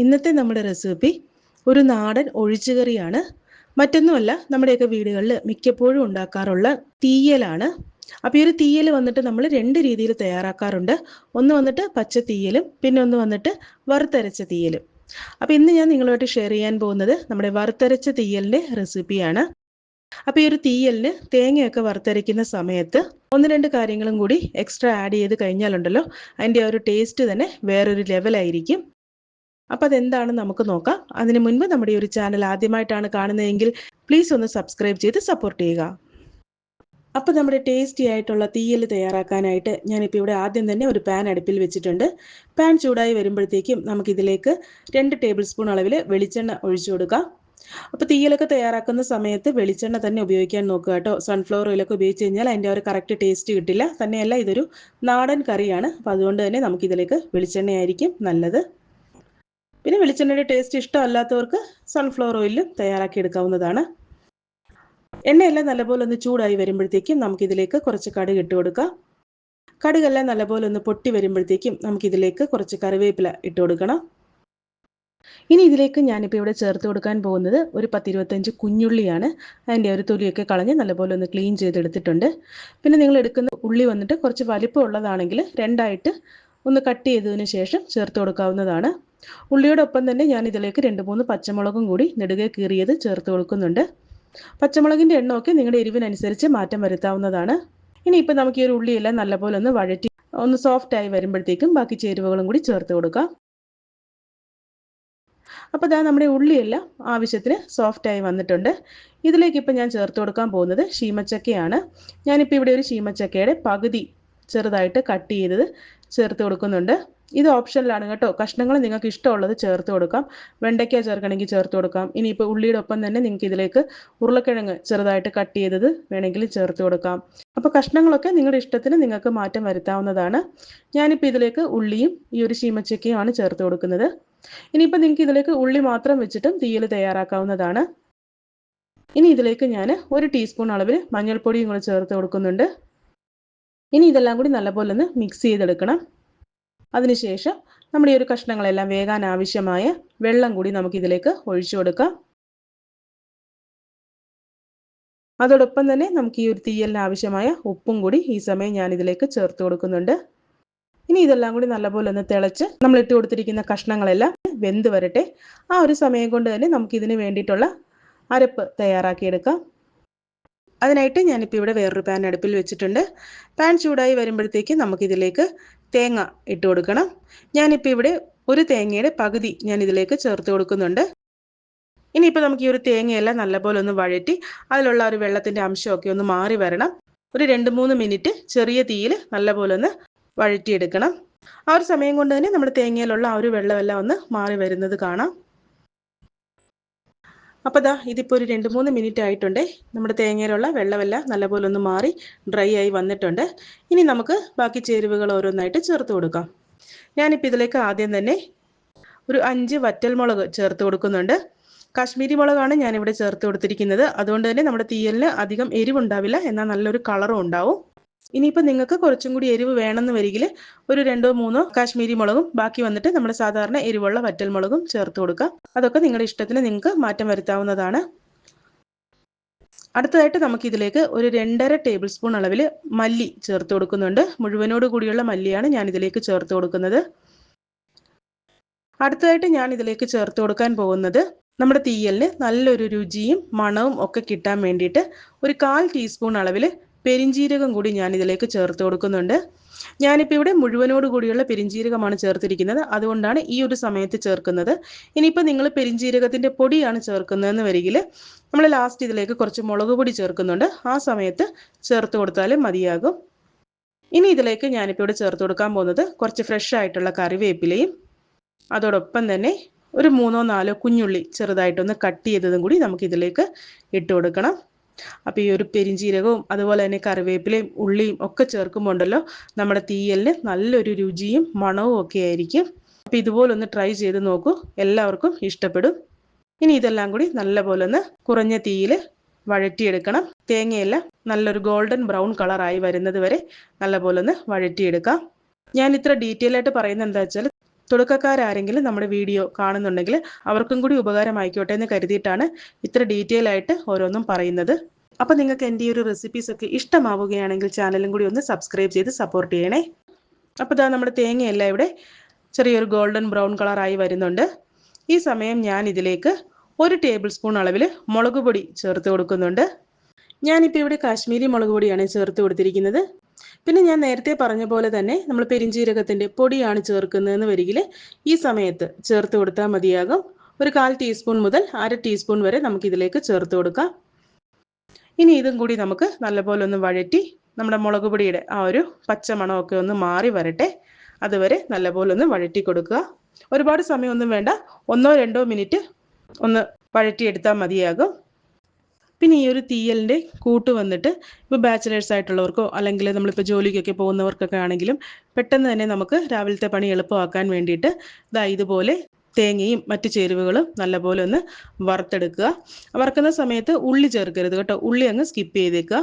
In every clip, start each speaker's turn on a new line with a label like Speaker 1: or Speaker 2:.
Speaker 1: ഇന്നത്തെ നമ്മുടെ റെസിപ്പി ഒരു നാടൻ ഒഴിച്ചുകറിയാണ്. മറ്റൊന്നുമല്ല, നമ്മുടെയൊക്കെ വീടുകളിൽ മിക്കപ്പോഴും ഉണ്ടാക്കാറുള്ള തീയലാണ്. അപ്പോൾ ഈ ഒരു തീയൽ വന്നിട്ട് നമ്മൾ രണ്ട് രീതിയിൽ തയ്യാറാക്കാറുണ്ട്. ഒന്ന് വന്നിട്ട് പച്ച തീയലും പിന്നെ ഒന്ന് വന്നിട്ട് വറുത്തരച്ച തീയലും. അപ്പോൾ ഇന്ന് ഞാൻ നിങ്ങളുമായിട്ട് ഷെയർ ചെയ്യാൻ പോകുന്നത് നമ്മുടെ വറുത്തരച്ച തീയലിൻ്റെ റെസിപ്പിയാണ്. അപ്പോൾ ഈ ഒരു തീയലിന് തേങ്ങയൊക്കെ വറുത്തരയ്ക്കുന്ന സമയത്ത് ഒന്ന് രണ്ട് കാര്യങ്ങളും കൂടി എക്സ്ട്രാ ആഡ് ചെയ്ത് കഴിഞ്ഞാലുണ്ടല്ലോ, അതിൻ്റെ ആ ഒരു ടേസ്റ്റ് തന്നെ വേറൊരു ലെവലായിരിക്കും. അപ്പോൾ അതെന്താണെന്ന് നമുക്ക് നോക്കാം. അതിനു മുൻപ് നമ്മുടെ ഈ ഒരു ചാനൽ ആദ്യമായിട്ടാണ് കാണുന്നതെങ്കിൽ പ്ലീസ് ഒന്ന് സബ്സ്ക്രൈബ് ചെയ്ത് സപ്പോർട്ട് ചെയ്യുക. അപ്പോൾ നമ്മുടെ ടേസ്റ്റി ആയിട്ടുള്ള തീയൽ തയ്യാറാക്കാനായിട്ട് ഞാനിപ്പോൾ ഇവിടെ ആദ്യം തന്നെ ഒരു പാൻ അടുപ്പിൽ വെച്ചിട്ടുണ്ട്. പാൻ ചൂടായി വരുമ്പോഴത്തേക്കും നമുക്കിതിലേക്ക് 2 ടേബിൾ സ്പൂൺ അളവിൽ വെളിച്ചെണ്ണ ഒഴിച്ചു കൊടുക്കാം. അപ്പോൾ തീയലൊക്കെ തയ്യാറാക്കുന്ന സമയത്ത് വെളിച്ചെണ്ണ തന്നെ ഉപയോഗിക്കാൻ നോക്കുക കേട്ടോ. സൺഫ്ലവർ ഓയിലൊക്കെ ഉപയോഗിച്ച് കഴിഞ്ഞാൽ അതിൻ്റെ ഒരു കറക്റ്റ് ടേസ്റ്റ് കിട്ടില്ല. തന്നെയല്ല, ഇതൊരു നാടൻ കറിയാണ്. അപ്പോൾ അതുകൊണ്ട് തന്നെ നമുക്കിതിലേക്ക് വെളിച്ചെണ്ണയായിരിക്കും നല്ലത്. പിന്നെ വെളിച്ചെണ്ണയുടെ ടേസ്റ്റ് ഇഷ്ടമല്ലാത്തവർക്ക് സൺഫ്ലവർ ഓയിലും തയ്യാറാക്കി എടുക്കാവുന്നതാണ്. എണ്ണയെല്ലാം നല്ലപോലെ ഒന്ന് ചൂടായി വരുമ്പോഴത്തേക്കും നമുക്കിതിലേക്ക് കുറച്ച് കടുക് ഇട്ട് കൊടുക്കാം. കടുകെല്ലാം നല്ലപോലെ ഒന്ന് പൊട്ടി വരുമ്പോഴത്തേക്കും നമുക്കിതിലേക്ക് കുറച്ച് കറിവേപ്പില ഇട്ട് കൊടുക്കണം. ഇനി ഇതിലേക്ക് ഞാനിപ്പോൾ ഇവിടെ ചേർത്ത് കൊടുക്കാൻ പോകുന്നത് ഒരു 10-25 കുഞ്ഞുള്ളിയാണ്. അതിൻ്റെ ഒരു തൊലിയൊക്കെ കളഞ്ഞ് നല്ലപോലെ ഒന്ന് ക്ലീൻ ചെയ്തെടുത്തിട്ടുണ്ട്. പിന്നെ നിങ്ങൾ എടുക്കുന്ന ഉള്ളി വന്നിട്ട് കുറച്ച് വലിപ്പമുള്ളതാണെങ്കിൽ രണ്ടായിട്ട് ഒന്ന് കട്ട് ചെയ്തതിന് ശേഷം ചേർത്ത് കൊടുക്കാവുന്നതാണ്. ഉള്ളിയോടൊപ്പം തന്നെ ഞാൻ ഇതിലേക്ക് 2-3 പച്ചമുളകും കൂടി നെടുകെ കീറിയത് ചേർത്ത് കൊടുക്കുന്നുണ്ട്. പച്ചമുളകിൻ്റെ എണ്ണമൊക്കെ നിങ്ങളുടെ എരിവിനനുസരിച്ച് മാറ്റം വരുത്താവുന്നതാണ്. ഇനിയിപ്പോൾ നമുക്ക് ഈ ഒരു ഉള്ളിയെല്ലാം നല്ലപോലെ ഒന്ന് വഴറ്റി ഒന്ന് സോഫ്റ്റായി വരുമ്പോഴത്തേക്കും ബാക്കി ചേരുവകളും കൂടി ചേർത്ത് കൊടുക്കാം. അപ്പോൾ ഇതാ നമ്മുടെ ഉള്ളിയെല്ലാം ആവശ്യത്തിന് സോഫ്റ്റായി വന്നിട്ടുണ്ട്. ഇതിലേക്ക് ഇപ്പോൾ ഞാൻ ചേർത്ത് കൊടുക്കാൻ പോകുന്നത് ശീമച്ചക്കയാണ്. ഞാനിപ്പോൾ ഇവിടെ ഒരു ശീമച്ചക്കയുടെ പകുതി ചെറുതായിട്ട് കട്ട് ചെയ്തത് ചേർത്ത് കൊടുക്കുന്നുണ്ട്. ഇത് ഓപ്ഷനിലാണ് കേട്ടോ. കഷ്ണങ്ങൾ നിങ്ങൾക്ക് ഇഷ്ടമുള്ളത് ചേർത്ത് കൊടുക്കാം. വെണ്ടയ്ക്ക ചേർക്കണമെങ്കിൽ ചേർത്ത് കൊടുക്കാം. ഇനിയിപ്പോൾ ഉള്ളിയുടെ ഒപ്പം തന്നെ നിങ്ങൾക്ക് ഇതിലേക്ക് ഉരുളക്കിഴങ്ങ് ചെറുതായിട്ട് കട്ട് ചെയ്തത് വേണമെങ്കിൽ ചേർത്ത് കൊടുക്കാം. അപ്പോൾ കഷ്ണങ്ങളൊക്കെ നിങ്ങളുടെ ഇഷ്ടത്തിന് നിങ്ങൾക്ക് മാറ്റം വരുത്താവുന്നതാണ്. ഞാനിപ്പോൾ ഇതിലേക്ക് ഉള്ളിയും ഈ ഒരു ശീമച്ചക്കയുമാണ് ചേർത്ത് കൊടുക്കുന്നത്. ഇനിയിപ്പോൾ നിങ്ങൾക്ക് ഇതിലേക്ക് ഉള്ളി മാത്രം വെച്ചിട്ടും തീയൽ തയ്യാറാക്കാവുന്നതാണ്. ഇനി ഇതിലേക്ക് ഞാൻ 1 ടീസ്പൂൺ അളവിൽ മഞ്ഞൾപ്പൊടിയും കൂടി ചേർത്ത് കൊടുക്കുന്നുണ്ട്. ഇനി ഇതെല്ലാം കൂടി നല്ലപോലെ ഒന്ന് മിക്സ് ചെയ്തെടുക്കണം. അതിനുശേഷം നമ്മുടെ ഈ ഒരു കഷ്ണങ്ങളെല്ലാം വേകാൻ ആവശ്യമായ വെള്ളം കൂടി നമുക്കിതിലേക്ക് ഒഴിച്ചു കൊടുക്കാം. അതോടൊപ്പം തന്നെ നമുക്ക് ഈ ഒരു തീയലിന് ആവശ്യമായ ഉപ്പും കൂടി ഈ സമയം ഞാൻ ഇതിലേക്ക് ചേർത്ത് കൊടുക്കുന്നുണ്ട്. ഇനി ഇതെല്ലാം കൂടി നല്ലപോലെ ഒന്ന് തിളച്ച് നമ്മൾ ഇട്ട് കൊടുത്തിരിക്കുന്ന കഷ്ണങ്ങളെല്ലാം വെന്ത് വരട്ടെ. ആ ഒരു സമയം കൊണ്ട് തന്നെ നമുക്കിതിന് വേണ്ടിയിട്ടുള്ള അരപ്പ് തയ്യാറാക്കിയെടുക്കാം. അതിനായിട്ട് ഞാനിപ്പോൾ ഇവിടെ വേറൊരു പാൻ അടുപ്പിൽ വെച്ചിട്ടുണ്ട്. പാൻ ചൂടായി വരുമ്പോഴത്തേക്ക് നമുക്കിതിലേക്ക് തേങ്ങ ഇട്ട് കൊടുക്കണം. ഞാനിപ്പോൾ ഇവിടെ ഒരു തേങ്ങയുടെ പകുതി ഞാൻ ഇതിലേക്ക് ചേർത്ത് കൊടുക്കുന്നുണ്ട്. ഇനിയിപ്പോൾ നമുക്ക് ഈ ഒരു തേങ്ങയെല്ലാം നല്ലപോലെ ഒന്ന് വഴറ്റി അതിലുള്ള ഒരു വെള്ളത്തിൻ്റെ അംശമൊക്കെ ഒന്ന് മാറി വരണം. ഒരു 2-3 മിനിറ്റ് ചെറിയ തീയിൽ നല്ലപോലെ ഒന്ന് വഴറ്റിയെടുക്കണം. ആ ഒരു സമയം കൊണ്ട് തന്നെ നമ്മുടെ തേങ്ങയിലുള്ള ആ ഒരു വെള്ളമെല്ലാം ഒന്ന് മാറി വരുന്നത് കാണാം. അപ്പോൾ ദാ ഇതിപ്പോൾ ഒരു 2-3 മിനിറ്റ് ആയിട്ടുണ്ട്. നമ്മുടെ തേങ്ങയിലുള്ള വെള്ളമെല്ലാം നല്ലപോലെ ഒന്ന് മാറി ഡ്രൈ ആയി വന്നിട്ടുണ്ട്. ഇനി നമുക്ക് ബാക്കി ചേരുവകൾ ഓരോന്നായിട്ട് ചേർത്ത് കൊടുക്കാം. ഞാനിപ്പോൾ ഇതിലേക്ക് ആദ്യം തന്നെ ഒരു 5 വറ്റൽമുളക് ചേർത്ത് കൊടുക്കുന്നുണ്ട്. കാശ്മീരി മുളകാണ് ഞാനിവിടെ ചേർത്ത് കൊടുത്തിരിക്കുന്നത്. അതുകൊണ്ട് തന്നെ നമ്മുടെ തീയലിന് അധികം എരിവുണ്ടാവില്ല, എന്നാൽ നല്ലൊരു കളറും ഉണ്ടാവും. ഇനിയിപ്പോൾ നിങ്ങൾക്ക് കുറച്ചും കൂടി എരിവ് വേണമെന്ന് വരികിൽ ഒരു 2-3 കാശ്മീരി മുളകും ബാക്കി വന്നിട്ട് നമ്മുടെ സാധാരണ എരിവുള്ള വറ്റൽമുളകും ചേർത്ത് കൊടുക്കാം. അതൊക്കെ നിങ്ങളുടെ ഇഷ്ടത്തിന് നിങ്ങൾക്ക് മാറ്റം വരുത്താവുന്നതാണ്. അടുത്തതായിട്ട് നമുക്കിതിലേക്ക് ഒരു 2.5 ടേബിൾ സ്പൂൺ അളവിൽ മല്ലി ചേർത്ത് കൊടുക്കുന്നുണ്ട്. മുഴുവനോട് കൂടിയുള്ള മല്ലിയാണ് ഞാൻ ഇതിലേക്ക് ചേർത്ത് കൊടുക്കുന്നത്. അടുത്തതായിട്ട് ഞാൻ ഇതിലേക്ക് ചേർത്ത് കൊടുക്കാൻ പോകുന്നത് നമ്മുടെ തീയലിന് നല്ലൊരു രുചിയും മണവും ഒക്കെ കിട്ടാൻ വേണ്ടിയിട്ട് ഒരു 1/4 ടീസ്പൂൺ അളവിൽ പെരിഞ്ജീരകം കൂടി ഞാൻ ഇതിലേക്ക് ചേർത്ത് കൊടുക്കുന്നുണ്ട്. ഞാനിപ്പോൾ ഇവിടെ മുഴുവനോട് കൂടിയുള്ള പെരിഞ്ജീരകമാണ് ചേർത്തിരിക്കുന്നത്. അതുകൊണ്ടാണ് ഈ ഒരു സമയത്ത് ചേർക്കുന്നത്. ഇനിയിപ്പോൾ നിങ്ങൾ പെരിഞ്ജീരകത്തിൻ്റെ പൊടിയാണ് ചേർക്കുന്നതെന്ന് വരികിൽ നമ്മൾ ലാസ്റ്റ് ഇതിലേക്ക് കുറച്ച് മുളക് പൊടി ചേർക്കുന്നുണ്ട്. ആ സമയത്ത് ചേർത്ത് കൊടുത്താലും മതിയാകും. ഇനി ഇതിലേക്ക് ഞാനിപ്പോൾ ഇവിടെ ചേർത്ത് കൊടുക്കാൻ പോകുന്നത് കുറച്ച് ഫ്രഷ് ആയിട്ടുള്ള കറിവേപ്പിലയും അതോടൊപ്പം തന്നെ ഒരു 3-4 കുഞ്ഞുള്ളി ചെറുതായിട്ടൊന്ന് കട്ട് ചെയ്തതും കൂടി നമുക്കിതിലേക്ക് ഇട്ട് കൊടുക്കണം. അപ്പോൾ ഈ ഒരു പെരിഞ്ജീരകവും അതുപോലെ തന്നെ കറിവേപ്പിലയും ഉള്ളിയും ഒക്കെ ചേർക്കുമ്പോൾ ഉണ്ടല്ലോ, നമ്മുടെ തീയലിന് നല്ലൊരു രുചിയും മണവും ഒക്കെ ആയിരിക്കും. അപ്പോൾ ഇതുപോലൊന്ന് ട്രൈ ചെയ്ത് നോക്കൂ, എല്ലാവർക്കും ഇഷ്ടപ്പെടും. ഇനി ഇതെല്ലാം കൂടി നല്ലപോലെ ഒന്ന് കുറഞ്ഞ തീയിൽ വഴറ്റിയെടുക്കണം. തേങ്ങയെല്ലാം നല്ലൊരു ഗോൾഡൻ ബ്രൗൺ കളറായി വരുന്നത് വരെ നല്ലപോലെ ഒന്ന് വഴറ്റിയെടുക്കാം. ഞാൻ ഇത്ര ഡീറ്റെയിൽ ആയിട്ട് പറയുന്നത് എന്താ വെച്ചാൽ തുടക്കക്കാരെങ്കിലും നമ്മുടെ വീഡിയോ കാണുന്നുണ്ടെങ്കിൽ അവർക്കും കൂടി ഉപകാരമായിക്കോട്ടെ എന്ന് കരുതിയിട്ടാണ് ഇത്ര ഡീറ്റെയിൽ ആയിട്ട് ഓരോന്നും പറയുന്നത്. അപ്പോൾ നിങ്ങൾക്ക് എൻ്റെ ഈ ഒരു റെസിപ്പീസ് ഒക്കെ ഇഷ്ടമാവുകയാണെങ്കിൽ ചാനലും കൂടി ഒന്ന് സബ്സ്ക്രൈബ് ചെയ്ത് സപ്പോർട്ട് ചെയ്യണേ. അപ്പോൾ ഇതാ നമ്മുടെ തേങ്ങയെല്ലാം ഇവിടെ ചെറിയൊരു ഗോൾഡൻ ബ്രൗൺ കളറായി വരുന്നുണ്ട്. ഈ സമയം ഞാൻ ഇതിലേക്ക് 1 ടേബിൾ സ്പൂൺ അളവിൽ മുളക് പൊടി ചേർത്ത് കൊടുക്കുന്നുണ്ട്. ഞാനിപ്പോൾ ഇവിടെ കാശ്മീരി മുളക് പൊടിയാണ് ചേർത്ത് കൊടുത്തിരിക്കുന്നത്. പിന്നെ ഞാൻ നേരത്തെ പറഞ്ഞ പോലെ തന്നെ നമ്മൾ പെരിഞ്ജീരകത്തിൻ്റെ പൊടിയാണ് ചേർക്കുന്നതെന്ന് വരികിൽ ഈ സമയത്ത് ചേർത്ത് കൊടുത്താൽ മതിയാകും. ഒരു 1/4 ടീസ്പൂൺ മുതൽ 1/2 ടീസ്പൂൺ വരെ നമുക്കിതിലേക്ക് ചേർത്ത് കൊടുക്കാം. ഇനി ഇതും കൂടി നമുക്ക് നല്ലപോലെ ഒന്ന് വഴറ്റി നമ്മുടെ മുളക് പൊടിയുടെ ആ ഒരു പച്ചമണമൊക്കെ ഒന്ന് മാറി വരട്ടെ. അതുവരെ നല്ലപോലെ ഒന്ന് വഴറ്റി കൊടുക്കുക. ഒരുപാട് സമയമൊന്നും വേണ്ട, 1-2 മിനിറ്റ് ഒന്ന് വഴറ്റിയെടുത്താൽ മതിയാകും. പിന്നെ ഈ ഒരു തീയലിൻ്റെ കൂട്ട് വന്നിട്ട് ഇപ്പോൾ ബാച്ചിലേഴ്സ് ആയിട്ടുള്ളവർക്കോ അല്ലെങ്കിൽ നമ്മളിപ്പോൾ ജോലിക്കൊക്കെ പോകുന്നവർക്കൊക്കെ ആണെങ്കിലും പെട്ടെന്ന് തന്നെ നമുക്ക് രാവിലത്തെ പണി എളുപ്പമാക്കാൻ വേണ്ടിയിട്ട് ഇതുപോലെ തേങ്ങയും മറ്റ് ചേരുവകളും നല്ലപോലെ ഒന്ന് വറുത്തെടുക്കുക. വറുക്കുന്ന സമയത്ത് ഉള്ളി ചേർക്കരുത് കേട്ടോ, ഉള്ളി അങ്ങ് സ്കിപ്പ് ചെയ്തേക്കുക.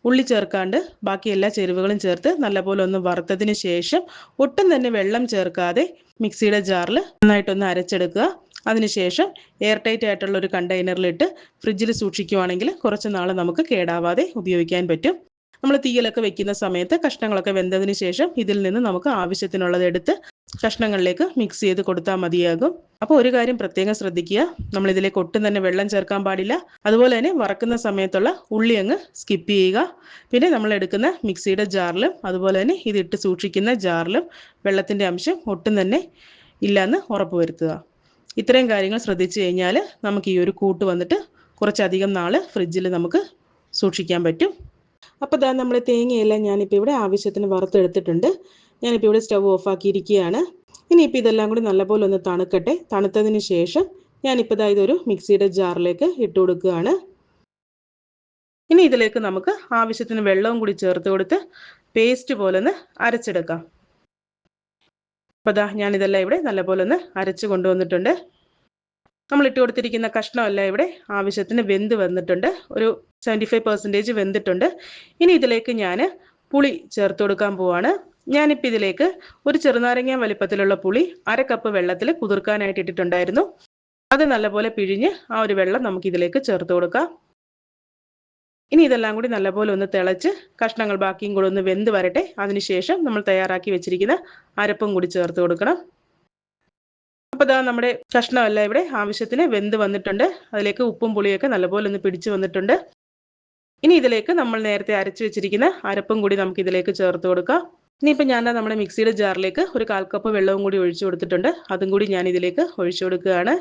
Speaker 1: ഉള്ളി ചേർക്കാണ്ട് ബാക്കി എല്ലാ ചേരുവകളും ചേർത്ത് നല്ലപോലെ ഒന്ന് വറുത്തതിന് ശേഷം ഒട്ടും തന്നെ വെള്ളം ചേർക്കാതെ മിക്സിയുടെ ജാറിൽ നന്നായിട്ടൊന്ന് അരച്ചെടുക്കുക. അതിനുശേഷം എയർ ടൈറ്റ് ആയിട്ടുള്ള ഒരു കണ്ടെയ്നറിലിട്ട് ഫ്രിഡ്ജിൽ സൂക്ഷിക്കുവാണെങ്കിൽ കുറച്ച് നാൾ നമുക്ക് കേടാവാതെ ഉപയോഗിക്കാൻ പറ്റും. നമ്മൾ തീയലൊക്കെ വെക്കുന്ന സമയത്ത് കഷ്ണങ്ങളൊക്കെ വെന്തതിന് ശേഷം ഇതിൽ നിന്ന് നമുക്ക് ആവശ്യത്തിനുള്ളത് എടുത്ത് കഷ്ണങ്ങളിലേക്ക് മിക്സ് ചെയ്ത് കൊടുത്താൽ മതിയാകും. അപ്പോൾ ഒരു കാര്യം പ്രത്യേകം ശ്രദ്ധിക്കുക, നമ്മൾ ഇതിലേക്ക് ഒട്ടും തന്നെ വെള്ളം ചേർക്കാൻ പാടില്ല. അതുപോലെ തന്നെ വറക്കുന്ന സമയത്തുള്ള ഉള്ളി അങ്ങ് സ്കിപ്പ് ചെയ്യുക. പിന്നെ നമ്മൾ എടുക്കുന്ന മിക്സിയുടെ ജാറിലും അതുപോലെ തന്നെ ഇതിട്ട് സൂക്ഷിക്കുന്ന ജാറിലും വെള്ളത്തിൻ്റെ അംശം ഒട്ടും തന്നെ ഇല്ലയെന്ന് ഉറപ്പുവരുത്തുക. ഇത്രയും കാര്യങ്ങൾ ശ്രദ്ധിച്ചു കഴിഞ്ഞാൽ നമുക്ക് ഈ ഒരു കൂട്ട് വന്നിട്ട് കുറച്ചധികം നാൾ ഫ്രിഡ്ജിൽ നമുക്ക് സൂക്ഷിക്കാൻ പറ്റും. അപ്പോൾ ഇതാ നമ്മുടെ തേങ്ങയെല്ലാം ഞാനിപ്പോൾ ഇവിടെ ആവശ്യത്തിന് വറുത്തെടുത്തിട്ടുണ്ട്. ഞാനിപ്പോൾ ഇവിടെ സ്റ്റവ് ഓഫാക്കിയിരിക്കുകയാണ്. ഇനിയിപ്പോൾ ഇതെല്ലാം കൂടി നല്ലപോലെ ഒന്ന് തണുക്കട്ടെ. തണുത്തതിന് ശേഷം ഞാനിപ്പോൾ ഇതൊരു മിക്സിയുടെ ജാറിലേക്ക് ഇട്ട് കൊടുക്കുകയാണ്. ഇനി ഇതിലേക്ക് നമുക്ക് ആവശ്യത്തിന് വെള്ളവും കൂടി ചേർത്ത് കൊടുത്ത് പേസ്റ്റ് പോലെ ഒന്ന് അരച്ചെടുക്കാം. അപ്പോൾ ഞാനിതെല്ലാം ഇവിടെ നല്ലപോലെ ഒന്ന് അരച്ച് കൊണ്ടുവന്നിട്ടുണ്ട്. നമ്മൾ ഇട്ട് കൊടുത്തിരിക്കുന്ന കഷ്ണമെല്ലാം ഇവിടെ ആവശ്യത്തിന് വെന്ത് വന്നിട്ടുണ്ട്. ഒരു 75% വെന്തിട്ടുണ്ട്. ഇനി ഇതിലേക്ക് ഞാൻ പുളി ചേർത്ത് കൊടുക്കാൻ പോവാണ്. ഞാനിപ്പോൾ ഇതിലേക്ക് ഒരു ചെറുനാരങ്ങ വലിപ്പത്തിലുള്ള പുളി 1/2 കപ്പ് വെള്ളത്തിൽ കുതിർക്കാനായിട്ട് ഇട്ടിട്ടുണ്ടായിരുന്നു. അത് നല്ലപോലെ പിഴിഞ്ഞ് ആ ഒരു വെള്ളം നമുക്കിതിലേക്ക് ചേർത്ത് കൊടുക്കാം. ഇനി ഇതെല്ലാം കൂടി നല്ലപോലെ ഒന്ന് തിളച്ച് കഷ്ണങ്ങൾ ബാക്കിയും കൂടി ഒന്ന് വെന്ത് വരട്ടെ. അതിനുശേഷം നമ്മൾ തയ്യാറാക്കി വെച്ചിരിക്കുന്ന അരപ്പും കൂടി ചേർത്ത് കൊടുക്കണം. അപ്പോൾ നമ്മുടെ കഷ്ണമെല്ലാം ഇവിടെ ആവശ്യത്തിന് വെന്ത് വന്നിട്ടുണ്ട്. അതിലേക്ക് ഉപ്പും പുളിയൊക്കെ നല്ലപോലെ ഒന്ന് പിടിച്ചു വന്നിട്ടുണ്ട്. ഇനി ഇതിലേക്ക് നമ്മൾ നേരത്തെ അരച്ചു വെച്ചിരിക്കുന്ന അരപ്പും കൂടി നമുക്ക് ഇതിലേക്ക് ചേർത്ത് കൊടുക്കാം. ഇനിയിപ്പോൾ ഞാൻ നമ്മുടെ മിക്സിയുടെ ജാറിലേക്ക് ഒരു 1/4 കപ്പ് വെള്ളവും കൂടി ഒഴിച്ചു കൊടുത്തിട്ടുണ്ട്. അതും കൂടി ഞാൻ ഇതിലേക്ക് ഒഴിച്ചു കൊടുക്കുകയാണ്.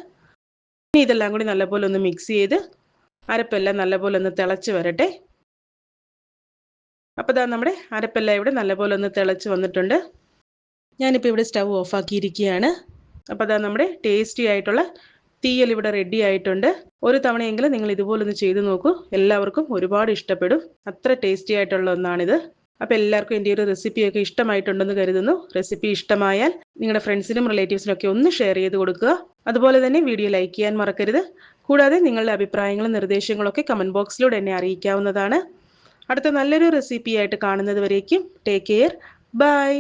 Speaker 1: ഇനി ഇതെല്ലാം കൂടി നല്ലപോലെ ഒന്ന് മിക്സ് ചെയ്ത് അരപ്പെല്ലാം നല്ലപോലെ ഒന്ന് തിളച്ച് വരട്ടെ. അപ്പോൾ നമ്മുടെ അരപ്പെല്ലാം ഇവിടെ നല്ലപോലെ ഒന്ന് തിളച്ച് വന്നിട്ടുണ്ട്. ഞാനിപ്പോൾ ഇവിടെ സ്റ്റവ് ഓഫാക്കിയിരിക്കുകയാണ്. അപ്പോൾ നമ്മുടെ ടേസ്റ്റി ആയിട്ടുള്ള തീയൽ ഇവിടെ റെഡി ആയിട്ടുണ്ട്. ഒരു തവണയെങ്കിലും നിങ്ങൾ ഇതുപോലൊന്ന് ചെയ്ത് നോക്കൂ. എല്ലാവർക്കും ഒരുപാട് ഇഷ്ടപ്പെടും. അത്ര ടേസ്റ്റി ആയിട്ടുള്ള ഒന്നാണിത്. അപ്പോൾ എല്ലാവർക്കും എൻ്റെ ഒരു റെസിപ്പിയൊക്കെ ഇഷ്ടമായിട്ടുണ്ടെന്ന് കരുതുന്നു. റെസിപ്പി ഇഷ്ടമായാൽ നിങ്ങളുടെ ഫ്രണ്ട്സിനും റിലേറ്റീവ്സിനും ഒക്കെ ഒന്ന് ഷെയർ ചെയ്ത് കൊടുക്കുക. അതുപോലെ തന്നെ വീഡിയോ ലൈക്ക് ചെയ്യാൻ മറക്കരുത്. കൂടാതെ നിങ്ങളുടെ അഭിപ്രായങ്ങളും നിർദ്ദേശങ്ങളൊക്കെ കമൻറ്റ് ബോക്സിലൂടെ എന്നെ അറിയിക്കാവുന്നതാണ്. അടുത്ത നല്ലൊരു റെസിപ്പിയായിട്ട് കാണുന്നത് വരേക്കും ടേക്ക് കെയർ. ബൈ.